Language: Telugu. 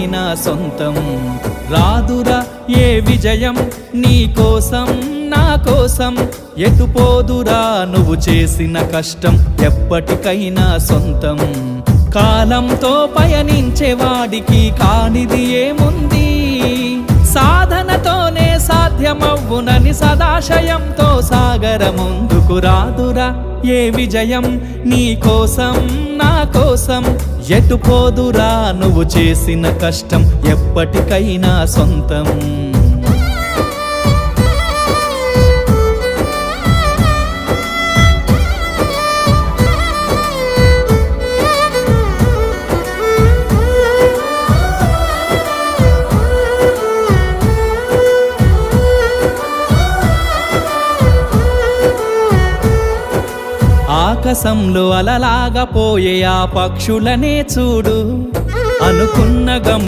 నా సొంతం రాదురా ఏ విజయం నీ కోసం నా కోసం ఎటుపోదురా నువ్వు చేసిన కష్టం ఎప్పటికైనా సొంతం కాలంతో పయనించేవాడికి కానిది ఏముంది సాధనతోనే సాధ్యమవ్వునని సదాశయంతో సాగర ముందుకు రాదురా ఏ విజయం నీ కోసం నా కోసం ఎటుపోదురా నువ్వు చేసిన కష్టం ఎప్పటికైనా సొంతం ఆకాశంలో అలలాగా పోయే ఆ పక్షులనే చూడు అనుకున్న